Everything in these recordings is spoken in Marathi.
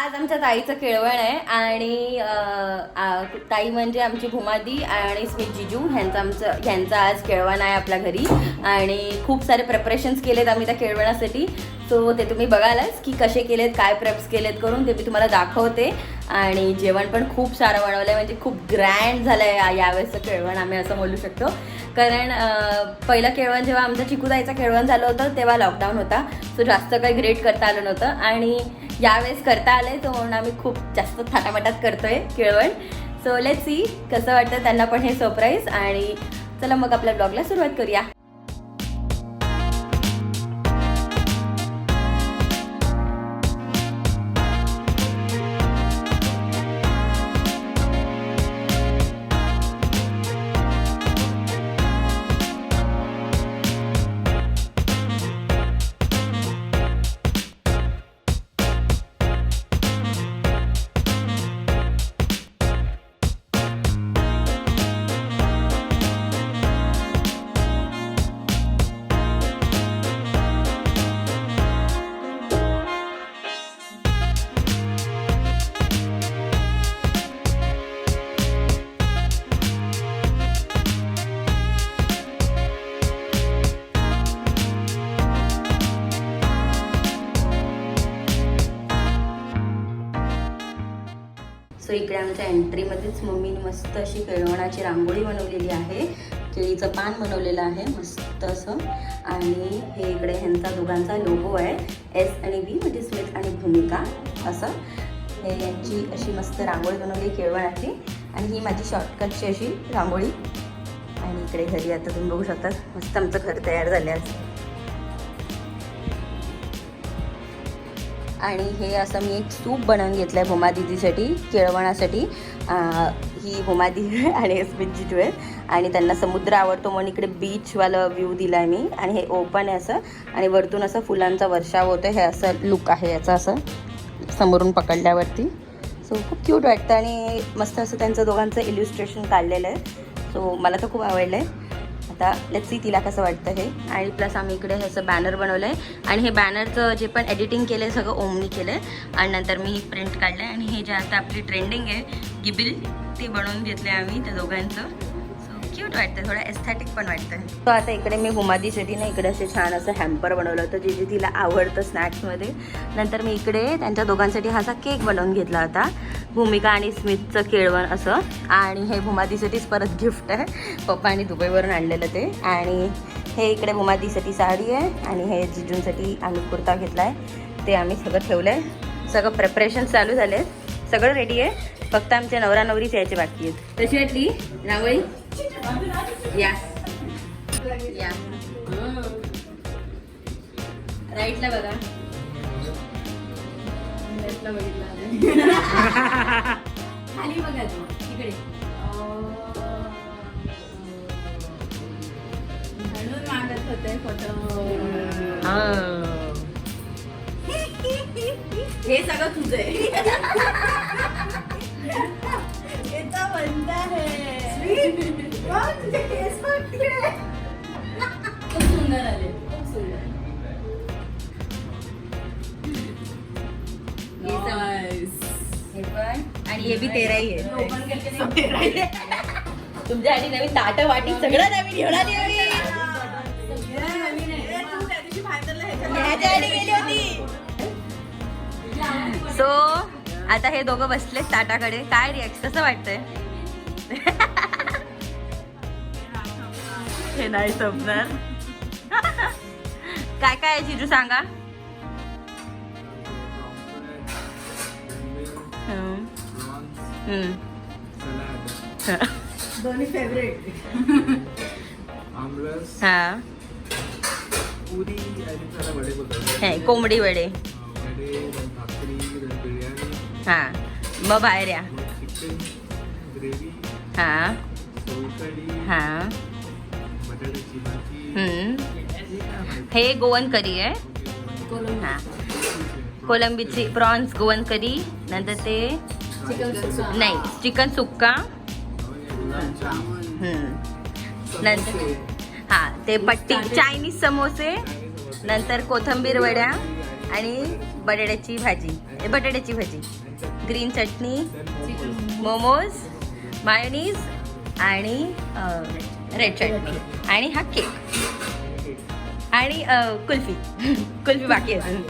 आज आमच्या ताईचं केळवण आहे आणि ताई म्हणजे आमची भूमादी आणि स्मित जिजू ह्यांचं आज केळवण आहे आपल्या घरी आणि खूप सारे प्रिपरेशन्स केलेत आम्ही त्या केळवणासाठी. सो ते तुम्ही बघालच की कसे केलेत, काय प्रेप्स केलेत करून, ते मी तुम्हाला दाखवते. आणि जेवण पण खूप सारं बनवलं आहे, म्हणजे खूप ग्रँड झालं आहे यावेळेसचं केळवण आम्ही असं बोलू शकतो. कारण पहिलं केळवण जेव्हा आमचं चिकूताईचं केळवण झालं होतं तेव्हा लॉकडाऊन होता, सो जास्त काही ग्रेट करता आलं नव्हतं आणि यावेळेस करता आलं आहे, तो म्हणून आम्ही खूप जास्त थाटामाटात करतो आहे केळवण. सो लेट्स सी कसं वाटतं त्यांना पण हे सरप्राईज. आणि चला मग आपल्या ब्लॉगला सुरुवात करूया. सो इकडे आमच्या एंट्रीमध्येच मम्मीने मस्त अशी केळवणाची रांगोळी बनवलेली आहे, केळीचं पान बनवलेलं आहे मस्त असं. आणि हे इकडे ह्यांचा दोघांचा लोगो आहे, S आणि V म्हणजे स्मित आणि भूमिका असं. हे यांची अशी मस्त रांगोळी बनवली केळवणाची आणि ही माझी शॉर्टकटची अशी रांगोळी. आणि इकडे घरी आता तुम्ही बघू शकता मस्त आमचं घर तयार झालं आहे. आणि हे असं मी एक सूप बनवून घेतलं आहे भूमा दीदीसाठी केळवणासाठी. ही भूमा दीदी आणि स्मित जिजू आहे आणि त्यांना समुद्र आवडतो म्हणून इकडे बीचवालं व्ह्यू दिला आहे मी. आणि हे ओपन आहे असं आणि वरतून असं फुलांचा वर्षाव होतो, हे असं लुक आहे याचा असं समोरून पकडल्यावरती. सो खूप क्यूट वाटतं आणि मस्त असं त्यांचं दोघांचं इल्युस्ट्रेशन काढलेलं आहे. सो मला तर खूप आवडलं आहे. आता लेट्स सी तिला कसं वाटतं हे. आणि प्लस आम्ही इकडे हे असं बॅनर बनवलं आहे आणि हे बॅनरचं जे पण एडिटिंग केलं आहे सगळं ओमनी केलं आहे आणि नंतर मी प्रिंट काढलं आहे. आणि हे जे आता आपली ट्रेंडिंग आहे गिबिल ते बनवून घेतले आम्ही त्या दोघांचं. सो क्यूट वाटतं, थोडं एस्थेटिक पण वाटतं. सो आता इकडे मी भूमादीसाठी ना इकडे असे छान असं हॅम्पर बनवलं होतं जे तिला आवडतं स्नॅक्समध्ये. नंतर मी इकडे त्यांच्या दोघांसाठी हा असा केक बनवून घेतला होता, भूमिका आणि स्मितचं केळवण असं. आणि हे भूमादीसाठीच परत गिफ्ट आहे, पप्पांनी दुबईवरून आणलेलं ते. आणि हे इकडे भूमादीसाठी साडी आहे आणि हे जिजूंसाठी आम्ही कुर्ता घेतला आहे, ते आम्ही सगळं ठेवलं आहे. सगळं प्रिपरेशन चालू झाले, सगळं रेडी आहे, फक्त आमचे नवरा नवरीच यायचे बाकी आहेत. तशी वाटली रांगोळी या या राईटला बघा, खाली बघा तू इकडे म्हणून मागत होते फोटो. हे सगळं तुझं आहे. येता म्हणता है तुझे केस पण तिकडे खूप सुंदर आले, खूप सुंदर. हे पण आणि हे बी तेराही आहे. तुमच्यासाठी नवीन ताट वाटी सगळं नवीन घेऊन आली गेली होती. सो आता हे दोघं बसले ताटाकडे. काय रिॲक्ट कसं वाटतंय? हे नाही संपणार. काय काय आहे जिजू सांगा. दोन्ही फेवरेट. हा कोंबडी वडे. हा मग बाहेर या. हा हा हे गोवन करी आहे. हा कोलंबीची प्रॉन्स गोवन करी. नंतर ते नाही चिकन सुक्का. नंतर हा ते पट्टी चायनीज समोसे. नंतर कोथिंबीर वड्या आणि बटाट्याची भाजी, ग्रीन चटणी, मोमोज, मायोनीज आणि रेड चटणी आणि हा केक आणि कुल्फी बाकी अजून.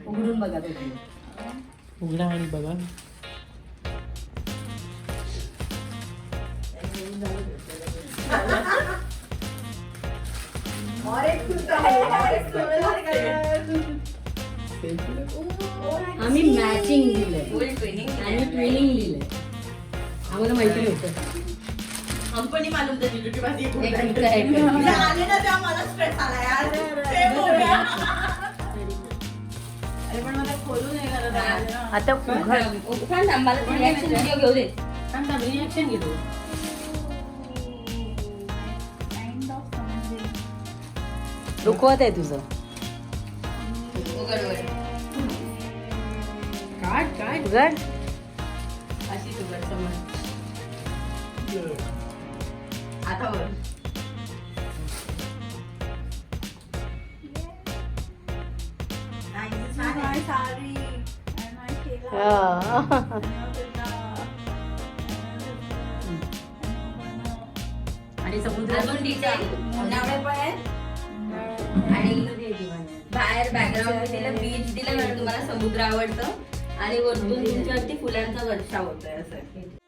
उघडून बघा उघडा आणि बघा. आम्ही मॅचिंग दिलंय आणि ट्विनिंग दिलंय. आम्हाला माहिती नव्हतं. कंपनी मालूम था जिजू की बात ये बोल एक रहा है. मिनिट, एक मिनिट. आले ना तेव्हा मला स्ट्रेस आला यार. ते हो गया. अरे पण मला खोलू नाही करत आहे. आता उघड आम्हाला रिॲक्शन व्हिडिओ घेऊ दे. रिॲक्शन घेतो. रुखवत आहे तुझं. काय उघड. अशी तुझं समज. आता बोल. आणि समुद्र अजून डिटेल मुन्नावळे पण आहेत. आणि बाहेर बॅकग्राऊंड दिलं, बीच दिलं, कारण तुम्हाला समुद्र आवडतं आणि वरतून तुमच्यावरती फुलांचा वर्षाव होतोय असं.